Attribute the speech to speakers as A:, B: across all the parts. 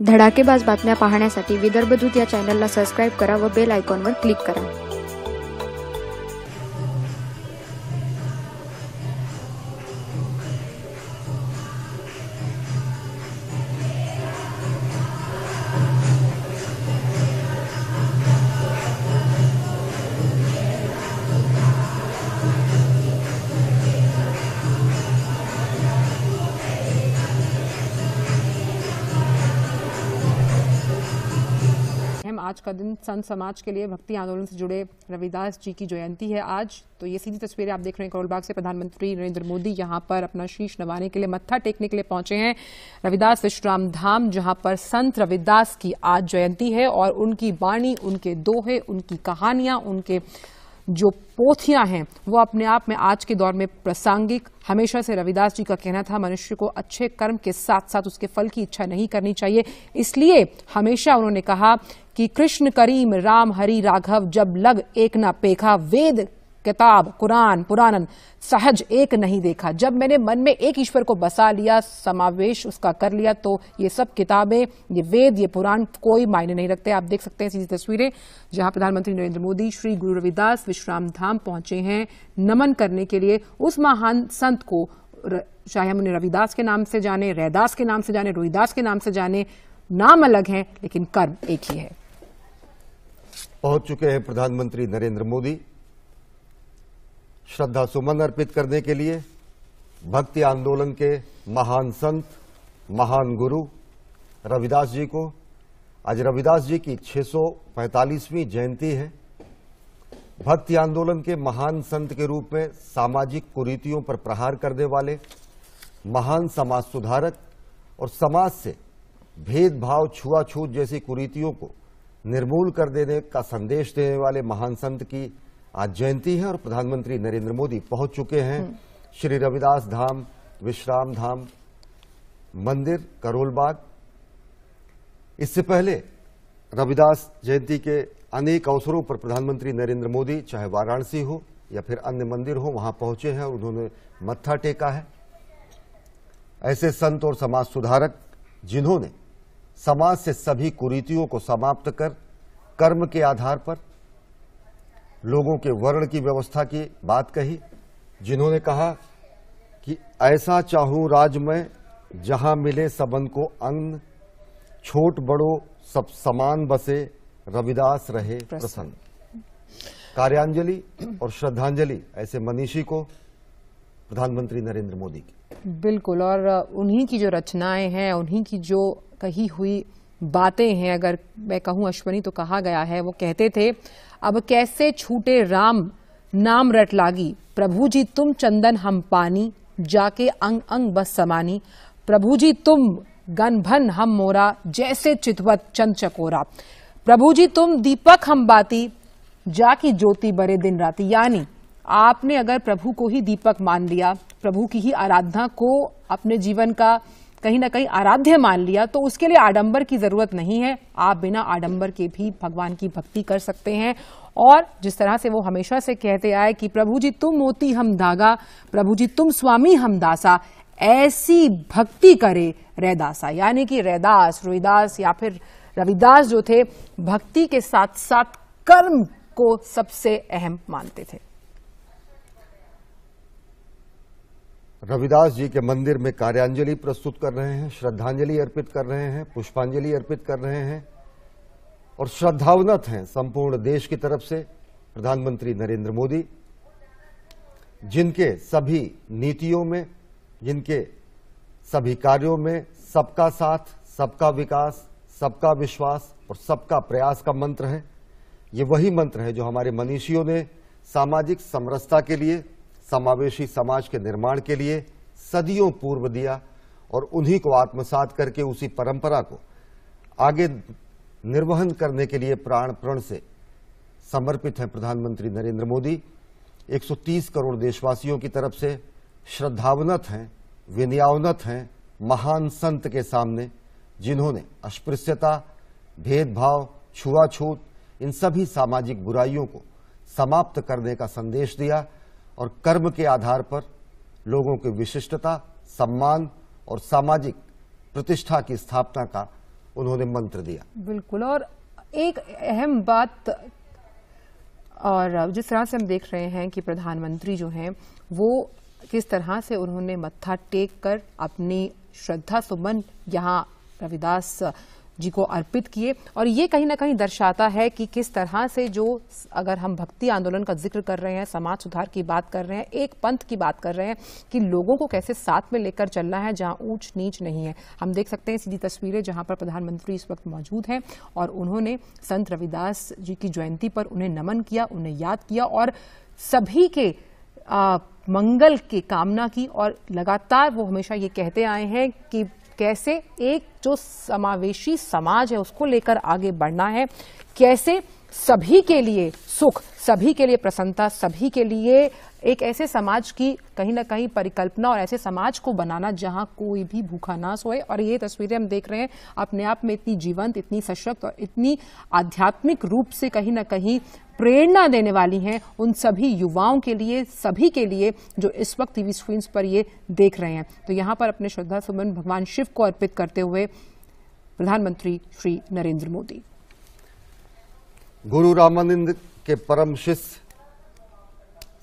A: धडाकेबाज बातम्या पाहण्यासाठी विदर्भ दूत या चॅनलला सबस्क्राईब करा व बेल आयकॉनवर क्लिक करा।
B: आज का दिन संत समाज के लिए भक्ति आंदोलन से जुड़े रविदास जी की जयंती है आज। तो ये सीधी तस्वीरें आप देख रहे हैं करोल बाग से। प्रधानमंत्री नरेंद्र मोदी यहां पर अपना शीश नवाने के लिए, मत्था टेकने के लिए पहुंचे हैं रविदास विश्राम धाम, जहां पर संत रविदास की आज जयंती है और उनकी वाणी, उनके दोहे, उनकी कहानियां, उनके जो पोथियां हैं वो अपने आप में आज के दौर में प्रासंगिक। हमेशा से रविदास जी का कहना था मनुष्य को अच्छे कर्म के साथ साथ उसके फल की इच्छा नहीं करनी चाहिए। इसलिए हमेशा उन्होंने कहा कि कृष्ण करीम राम हरि राघव जब लग एक ना पेखा, वेद किताब कुरान पुराणन सहज एक नहीं देखा। जब मैंने मन में एक ईश्वर को बसा लिया, समावेश उसका कर लिया, तो ये सब किताबें, ये वेद, ये पुराण कोई मायने नहीं रखते। आप देख सकते हैं सीधी तस्वीरें जहां प्रधानमंत्री नरेंद्र मोदी श्री गुरु रविदास विश्राम धाम पहुंचे हैं नमन करने के लिए उस महान संत को। चाहे हम उन्हें रविदास के नाम से जाने, रैदास के नाम से जाने, रोहिदास के नाम से जाने, नाम अलग हैं लेकिन कर्म एक ही है।
C: पहुंच चुके हैं प्रधानमंत्री नरेंद्र मोदी श्रद्धा सुमन अर्पित करने के लिए भक्ति आंदोलन के महान संत, महान गुरु रविदास जी को। आज रविदास जी की 645वीं जयंती है। भक्ति आंदोलन के महान संत के रूप में सामाजिक कुरीतियों पर प्रहार करने वाले महान समाज सुधारक और समाज से भेदभाव, छुआछूत जैसी कुरीतियों को निर्मूल कर देने का संदेश देने वाले महान संत की आज जयंती है और प्रधानमंत्री नरेंद्र मोदी पहुंच चुके हैं श्री रविदास धाम विश्राम धाम मंदिर करोल बाग। इससे पहले रविदास जयंती के अनेक अवसरों पर प्रधानमंत्री नरेंद्र मोदी चाहे वाराणसी हो या फिर अन्य मंदिर हो वहां पहुंचे हैं और उन्होंने मत्था टेका है। ऐसे संत और समाज सुधारक जिन्होंने समाज से सभी कुरीतियों को समाप्त कर कर्म के आधार पर लोगों के वर्ण की व्यवस्था की बात कही, जिन्होंने कहा कि ऐसा चाहूं राज में जहां मिले सबन को अन्न, छोट बड़ो सब समान बसे रविदास रहे प्रसन्न। कार्यांजलि और श्रद्धांजलि ऐसे मनीषी को प्रधानमंत्री नरेंद्र मोदी की।
B: बिल्कुल, और उन्हीं की जो रचनाएं हैं, उन्हीं की जो कही हुई बातें हैं, अगर मैं कहूं अश्वनी तो कहा गया है, वो कहते थे अब कैसे छूटे राम नाम रट लागी, प्रभु जी तुम चंदन हम पानी, जाके अंग अंग बस समानी, प्रभु जी तुम गन भन हम मोरा, जैसे चितवत चंद चकोरा, प्रभु जी तुम दीपक हम बाती, जाकी ज्योति बरे दिन राती। यानी आपने अगर प्रभु को ही दीपक मान लिया, प्रभु की ही आराधना को अपने जीवन का कहीं ना कहीं आराध्य मान लिया, तो उसके लिए आडंबर की जरूरत नहीं है। आप बिना आडंबर के भी भगवान की भक्ति कर सकते हैं। और जिस तरह से वो हमेशा से कहते आए कि प्रभु जी तुम मोती हम धागा, प्रभु जी तुम स्वामी हम दासा, ऐसी भक्ति करे रैदासा। यानी कि रैदास, रोहिदास या फिर रविदास जो थे, भक्ति के साथ साथ कर्म को सबसे अहम मानते थे।
C: रविदास जी के मंदिर में कार्यांजलि प्रस्तुत कर रहे हैं, श्रद्धांजलि अर्पित कर रहे हैं, पुष्पांजलि अर्पित कर रहे हैं और श्रद्धावनत हैं संपूर्ण देश की तरफ से प्रधानमंत्री नरेंद्र मोदी, जिनके सभी नीतियों में, जिनके सभी कार्यों में सबका साथ, सबका विकास, सबका विश्वास और सबका प्रयास का मंत्र है। ये वही मंत्र है जो हमारे मनीषियों ने सामाजिक समरसता के लिए, समावेशी समाज के निर्माण के लिए सदियों पूर्व दिया और उन्हीं को आत्मसात करके उसी परंपरा को आगे निर्वहन करने के लिए प्राण प्रण से समर्पित हैं प्रधानमंत्री नरेंद्र मोदी। 130 करोड़ देशवासियों की तरफ से श्रद्धावनत हैं, विनयावनत हैं महान संत के सामने, जिन्होंने अस्पृश्यता, भेदभाव, छुआछूत, इन सभी सामाजिक बुराइयों को समाप्त करने का संदेश दिया और कर्म के आधार पर लोगों की विशिष्टता, सम्मान और सामाजिक प्रतिष्ठा की स्थापना का उन्होंने मंत्र दिया।
B: बिल्कुल। और एक अहम बात, और जिस तरह से हम देख रहे हैं कि प्रधानमंत्री जो हैं वो किस तरह से उन्होंने मत्था टेक कर अपनी श्रद्धा सुमन यहाँ रविदास जी को अर्पित किए, और ये कहीं ना कहीं दर्शाता है कि किस तरह से जो, अगर हम भक्ति आंदोलन का जिक्र कर रहे हैं, समाज सुधार की बात कर रहे हैं, एक पंथ की बात कर रहे हैं, कि लोगों को कैसे साथ में लेकर चलना है जहां ऊंच नीच नहीं है। हम देख सकते हैं सीधी तस्वीरें जहां पर प्रधानमंत्री इस वक्त मौजूद हैं और उन्होंने संत रविदास जी की जयंती पर उन्हें नमन किया, उन्हें याद किया और सभी के मंगल की कामना की। और लगातार वो हमेशा ये कहते आए हैं कि कैसे एक जो समावेशी समाज है उसको लेकर आगे बढ़ना है, कैसे सभी के लिए सुख, सभी के लिए प्रसन्नता, सभी के लिए एक ऐसे समाज की कहीं ना कहीं परिकल्पना और ऐसे समाज को बनाना जहां कोई भी भूखा ना सोए। और ये तस्वीरें हम देख रहे हैं अपने आप में इतनी जीवंत, इतनी सशक्त और इतनी आध्यात्मिक रूप से कहीं ना कहीं प्रेरणा देने वाली हैं उन सभी युवाओं के लिए, सभी के लिए जो इस वक्त टीवी स्क्रीन्स पर ये देख रहे हैं। तो यहां पर अपने श्रद्धा सुमन भगवान शिव को अर्पित करते हुए प्रधानमंत्री श्री नरेंद्र मोदी।
C: गुरु रामानंद के परम शिष्य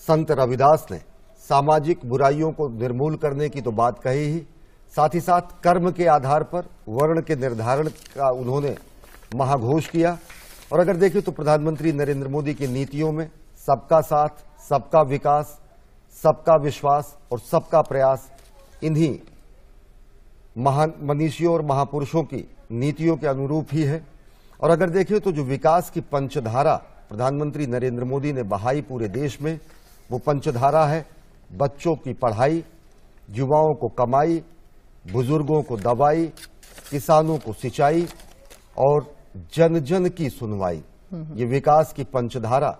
C: संत रविदास ने सामाजिक बुराइयों को निर्मूल करने की तो बात कही ही, साथ ही साथ कर्म के आधार पर वर्ण के निर्धारण का उन्होंने महाघोष किया। और अगर देखें तो प्रधानमंत्री नरेंद्र मोदी की नीतियों में सबका साथ, सबका विकास, सबका विश्वास और सबका प्रयास इन्हीं महान मनीषियों और महापुरुषों की नीतियों के अनुरूप ही है। और अगर देखें तो जो विकास की पंचधारा प्रधानमंत्री नरेंद्र मोदी ने बहाई पूरे देश में, वो पंचधारा है बच्चों की पढ़ाई, युवाओं को कमाई, बुजुर्गों को दवाई, किसानों को सिंचाई और जन जन की सुनवाई। ये विकास की पंचधारा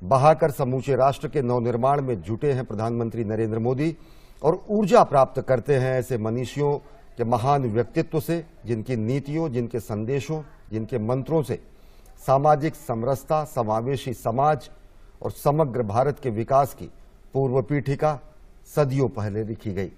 C: बहाकर समूचे राष्ट्र के नवनिर्माण में जुटे हैं प्रधानमंत्री नरेंद्र मोदी, और ऊर्जा प्राप्त करते हैं ऐसे मनीषियों के महान व्यक्तित्व से, जिनकी नीतियों, जिनके संदेशों, जिनके मंत्रों से सामाजिक समरसता, समावेशी समाज और समग्र भारत के विकास की पूर्व पीठिका सदियों पहले लिखी गई।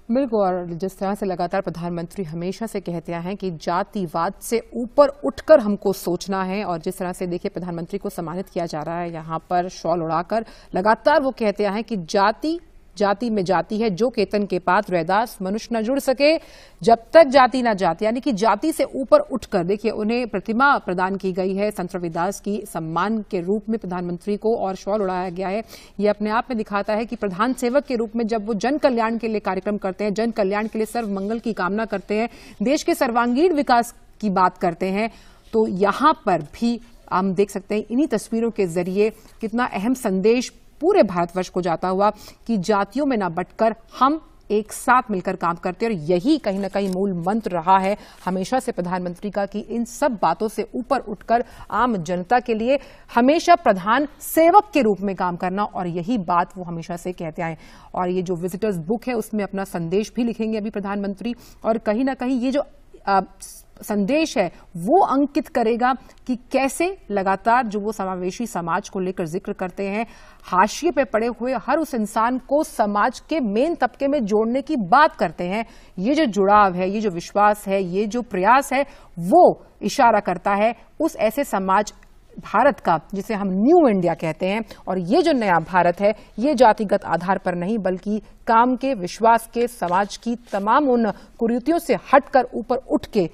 B: बिल्कुल। और जिस तरह से लगातार प्रधानमंत्री हमेशा से कहते हैं कि जातिवाद से ऊपर उठकर हमको सोचना है, और जिस तरह से देखिए प्रधानमंत्री को सम्मानित किया जा रहा है यहाँ पर शॉल उड़ाकर, लगातार वो कहते हैं कि जाति जाति में जाति है जो केतन के पात रैदास मनुष्य न जुड़ सके जब तक जाति न जाति, यानी कि जाति से ऊपर उठकर देखिए उन्हें प्रतिमा प्रदान की गई है संत रविदास की सम्मान के रूप में प्रधानमंत्री को, और शॉल उड़ाया गया है। ये अपने आप में दिखाता है कि प्रधान सेवक के रूप में जब वो जन कल्याण के लिए कार्यक्रम करते हैं, जन कल्याण के लिए सर्व मंगल की कामना करते हैं, देश के सर्वांगीण विकास की बात करते हैं, तो यहां पर भी हम देख सकते हैं इन्हीं तस्वीरों के जरिए कितना अहम संदेश पूरे भारतवर्ष को जाता हुआ कि जातियों में ना बंटकर हम एक साथ मिलकर काम करते हैं। और यही कहीं ना कहीं मूल मंत्र रहा है हमेशा से प्रधानमंत्री का कि इन सब बातों से ऊपर उठकर आम जनता के लिए हमेशा प्रधान सेवक के रूप में काम करना, और यही बात वो हमेशा से कहते आए। और ये जो विजिटर्स बुक है उसमें अपना संदेश भी लिखेंगे अभी प्रधानमंत्री, और कहीं ना कहीं ये जो संदेश है वो अंकित करेगा कि कैसे लगातार जो वो समावेशी समाज को लेकर जिक्र करते हैं, हाशिए पे पड़े हुए हर उस इंसान को समाज के मेन तबके में जोड़ने की बात करते हैं। ये जो जुड़ाव है, ये जो विश्वास है, ये जो प्रयास है, वो इशारा करता है उस ऐसे समाज भारत का जिसे हम न्यू इंडिया कहते हैं। और ये जो नया भारत है ये जातिगत आधार पर नहीं बल्कि काम के, विश्वास के, समाज की तमाम उन कुरीतियों से हटकर ऊपर उठ के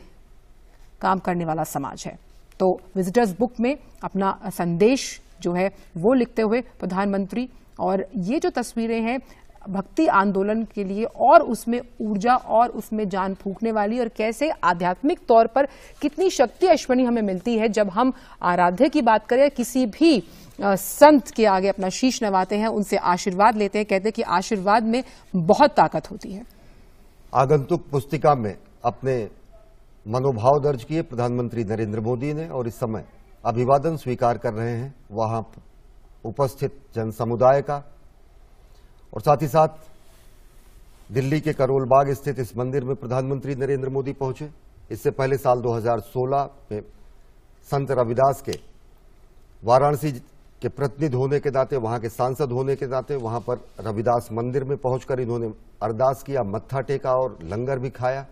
B: काम करने वाला समाज है। तो विजिटर्स बुक में अपना संदेश जो है वो लिखते हुए प्रधानमंत्री, और ये जो तस्वीरें हैं भक्ति आंदोलन के लिए और उसमें ऊर्जा और उसमें जान फूंकने वाली, और कैसे आध्यात्मिक तौर पर कितनी शक्ति अश्वनी हमें मिलती है जब हम आराध्य की बात करें, किसी भी संत के आगे अपना शीश नवाते हैं, उनसे आशीर्वाद लेते हैं। कहते हैं कि आशीर्वाद में बहुत ताकत होती है।
C: आगंतुक पुस्तिका में अपने मनोभाव दर्ज किए प्रधानमंत्री नरेंद्र मोदी ने, और इस समय अभिवादन स्वीकार कर रहे हैं वहां उपस्थित जन समुदाय का। और साथ ही साथ दिल्ली के करोल बाग स्थित इस मंदिर में प्रधानमंत्री नरेंद्र मोदी पहुंचे। इससे पहले साल 2016 में संत रविदास के वाराणसी के प्रतिनिधि होने के नाते, वहां के सांसद होने के नाते वहां पर रविदास मंदिर में पहुंचकर इन्होंने अरदास किया, मत्था टेका और लंगर भी खाया।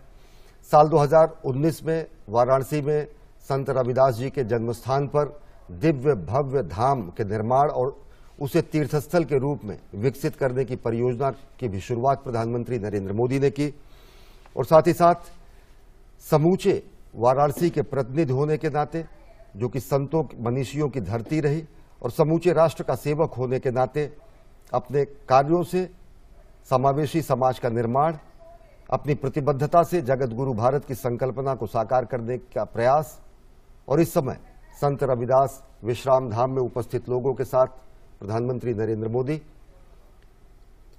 C: साल 2019 में वाराणसी में संत रविदास जी के जन्मस्थान पर दिव्य भव्य धाम के निर्माण और उसे तीर्थस्थल के रूप में विकसित करने की परियोजना की भी शुरुआत प्रधानमंत्री नरेंद्र मोदी ने की। और साथ ही साथ समूचे वाराणसी के प्रतिनिधि होने के नाते, जो कि संतों मनीषियों की धरती रही, और समूचे राष्ट्र का सेवक होने के नाते अपने कार्यों से समावेशी समाज का निर्माण, अपनी प्रतिबद्धता से जगत गुरु भारत की संकल्पना को साकार करने का प्रयास, और इस समय संत रविदास विश्राम धाम में उपस्थित लोगों के साथ प्रधानमंत्री नरेंद्र मोदी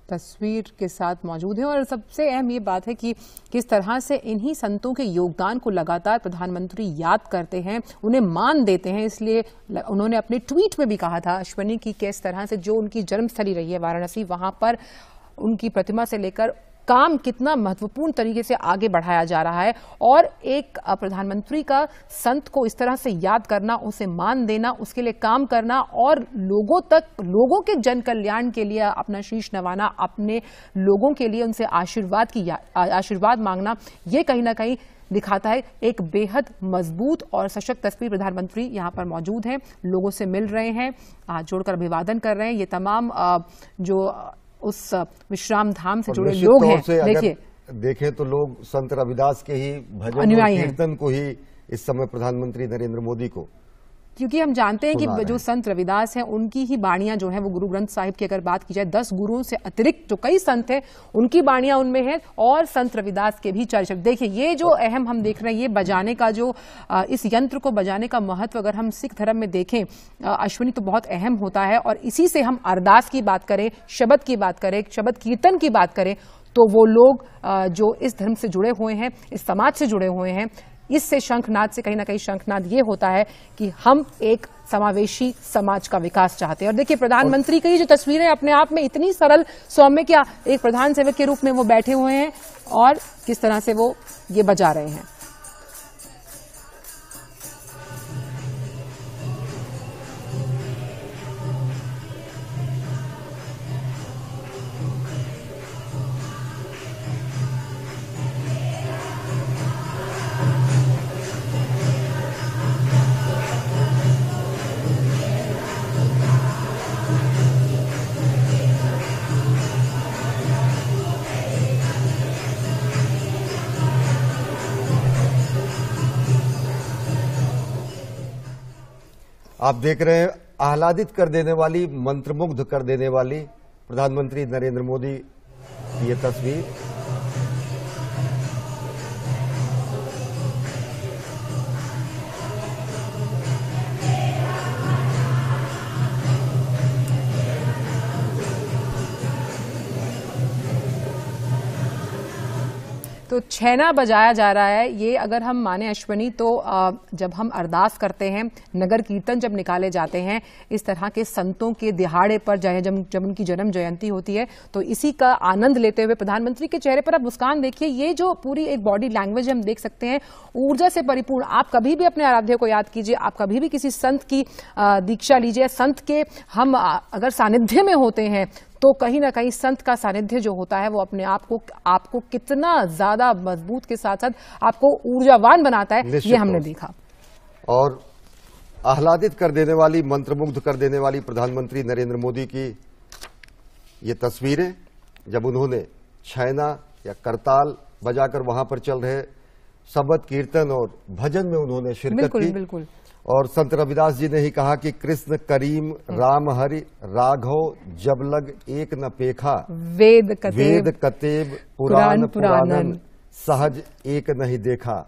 B: तस्वीर के साथ मौजूद हैं। और सबसे अहम ये बात है कि किस तरह से इन्हीं संतों के योगदान को लगातार प्रधानमंत्री याद करते हैं, उन्हें मान देते हैं। इसलिए उन्होंने अपने ट्वीट में भी कहा था अश्वनी की किस तरह से जो उनकी जन्मस्थली रही है वाराणसी, वहां पर उनकी प्रतिमा से लेकर काम कितना महत्वपूर्ण तरीके से आगे बढ़ाया जा रहा है। और एक प्रधानमंत्री का संत को इस तरह से याद करना, उसे मान देना, उसके लिए काम करना और लोगों तक, लोगों के जन कल्याण के लिए अपना शीश नवाना, अपने लोगों के लिए उनसे आशीर्वाद मांगना, ये कहीं ना कहीं दिखाता है एक बेहद मजबूत और सशक्त तस्वीर। प्रधानमंत्री यहां पर मौजूद हैं, लोगों से मिल रहे हैं, हाथ जोड़कर अभिवादन कर रहे हैं। ये तमाम जो उस विश्राम धाम से जुड़े लोग हैं, देखिए
C: देखें तो लोग संत रविदास के ही भजन और कीर्तन को ही इस समय प्रधानमंत्री नरेंद्र मोदी को,
B: क्योंकि हम जानते हैं कि जो संत रविदास हैं उनकी ही बाणियां जो है वो गुरु ग्रंथ साहिब की अगर बात की जाए 10 गुरुओं से अतिरिक्त जो कई संत हैं उनकी बाणियां उनमें हैं और संत रविदास के भी 4 शब्द। देखिए ये जो अहम हम देख रहे हैं, ये बजाने का जो इस यंत्र को बजाने का महत्व अगर हम सिख धर्म में देखें अश्विनी तो बहुत अहम होता है। और इसी से हम अरदास की बात करें, शब्द की बात करें, शब्द कीर्तन की बात करें तो वो लोग जो इस धर्म से जुड़े हुए हैं, इस समाज से जुड़े हुए हैं, इससे शंखनाद से कहीं ना कहीं शंखनाद ये होता है कि हम एक समावेशी समाज का विकास चाहते हैं। और देखिए प्रधानमंत्री की जो तस्वीरें अपने आप में इतनी सरल सौम्य, क्या एक प्रधान सेवक के रूप में वो बैठे हुए हैं और किस तरह से वो ये बजा रहे हैं।
C: आप देख रहे हैं आह्लादित कर देने वाली, मंत्रमुग्ध कर देने वाली प्रधानमंत्री नरेंद्र मोदी की ये तस्वीर।
B: तो छैना बजाया जा रहा है। ये अगर हम माने अश्वनी तो जब हम अरदास करते हैं, नगर कीर्तन जब निकाले जाते हैं, इस तरह के संतों के दिहाड़े पर जब उनकी जन्म जयंती होती है तो इसी का आनंद लेते हुए प्रधानमंत्री के चेहरे पर आप मुस्कान देखिए। ये जो पूरी एक बॉडी लैंग्वेज हम देख सकते हैं, ऊर्जा से परिपूर्ण। आप कभी भी अपने आराध्य को याद कीजिए, आप कभी भी किसी संत की दीक्षा लीजिए, संत के हम अगर सानिध्य में होते हैं तो कहीं ना कहीं संत का सानिध्य जो होता है वो अपने आप को आपको कितना ज्यादा मजबूत के साथ साथ आपको ऊर्जावान बनाता है, ये हमने देखा।
C: और आह्लादित कर देने वाली, मंत्रमुग्ध कर देने वाली प्रधानमंत्री नरेंद्र मोदी की ये तस्वीरें, जब उन्होंने छैना या करताल बजाकर वहां पर चल रहे शबद कीर्तन और भजन में उन्होंने शिरकत की।
B: बिल्कुल।
C: और संत रविदास जी ने ही कहा कि कृष्ण करीम राम हरि राघव जब लग एक न पेखा,
B: वेद
C: कतेब पुराण पुराणन सहज एक नहीं देखा।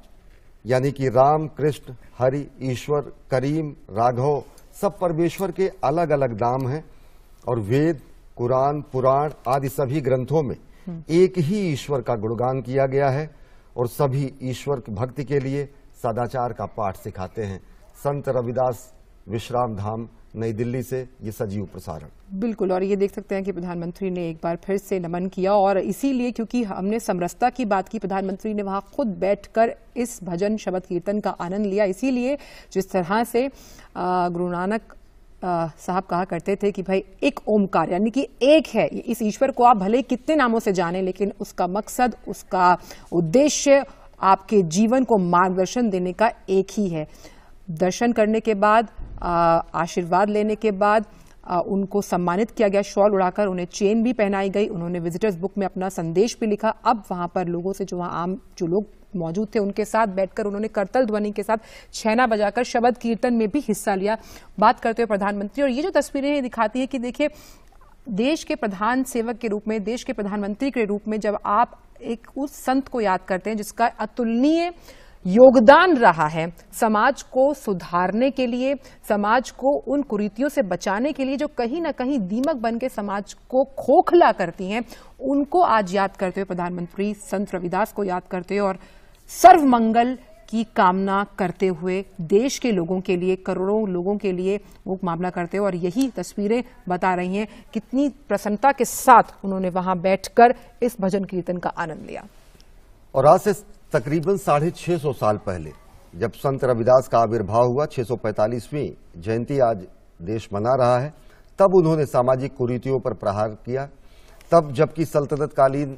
C: यानी कि राम, कृष्ण, हरि, ईश्वर, करीम, राघव सब परमेश्वर के अलग अलग नाम हैं और वेद, कुरान, पुराण आदि सभी ग्रंथों में एक ही ईश्वर का गुणगान किया गया है और सभी ईश्वर की भक्ति के लिए सदाचार का पाठ सिखाते हैं। संत रविदास विश्राम धाम, नई दिल्ली से ये सजीव प्रसारण।
B: बिल्कुल। और ये देख सकते हैं कि प्रधानमंत्री ने एक बार फिर से नमन किया और इसीलिए क्योंकि हमने समरसता की बात की, प्रधानमंत्री ने वहां खुद बैठकर इस भजन शबद कीर्तन का आनंद लिया। इसीलिए जिस तरह से गुरु नानक साहब कहा करते थे कि भाई एक ओमकार, यानी कि एक है। इस ईश्वर को आप भले कितने नामों से जाने, लेकिन उसका मकसद, उसका उद्देश्य आपके जीवन को मार्गदर्शन देने का एक ही है। दर्शन करने के बाद, आशीर्वाद लेने के बाद उनको सम्मानित किया गया, शॉल उड़ाकर उन्हें चेन भी पहनाई गई। उन्होंने विजिटर्स बुक में अपना संदेश भी लिखा। अब वहां पर लोगों से, जो वहां आम जो लोग मौजूद थे, उनके साथ बैठकर उन्होंने करतल ध्वनि के साथ छैना बजाकर शबद कीर्तन में भी हिस्सा लिया। बात करते हुए प्रधानमंत्री, और ये जो तस्वीरें दिखाती है कि देखिए, देश के प्रधान सेवक के रूप में, देश के प्रधानमंत्री के रूप में जब आप एक उस संत को याद करते हैं जिसका अतुलनीय योगदान रहा है समाज को सुधारने के लिए, समाज को उन कुरीतियों से बचाने के लिए जो कहीं ना कहीं दीमक बन के समाज को खोखला करती हैं, उनको आज याद करते हुए प्रधानमंत्री संत रविदास को याद करते हुए और सर्व मंगल की कामना करते हुए देश के लोगों के लिए, करोड़ों लोगों के लिए वो मामला करते हुए, और यही तस्वीरें बता रही हैं कितनी प्रसन्नता के साथ उन्होंने वहां बैठकर इस भजन कीर्तन का आनंद लिया।
C: और आज से तकरीबन 650 साल पहले जब संत रविदास का आविर्भाव हुआ, 645वीं जयंती आज देश मना रहा है, तब उन्होंने सामाजिक कुरीतियों पर प्रहार किया। तब जबकि सल्तनत कालीन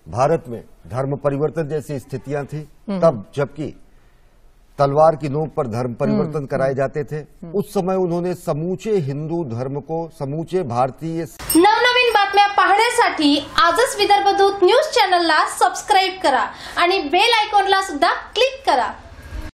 C: भारत में धर्म परिवर्तन जैसी स्थितियां थी, तब जबकि तलवार की नोक पर धर्म परिवर्तन कराए जाते थे, उस समय उन्होंने समूचे हिंदू धर्म को, समूचे भारतीय
D: नवनवीन बातम्या पाहण्यासाठी आजच विदर्भ दूत न्यूज चॅनलला सबस्क्राईब करा आणि बेल आयकॉनला सुद्धा क्लिक करा।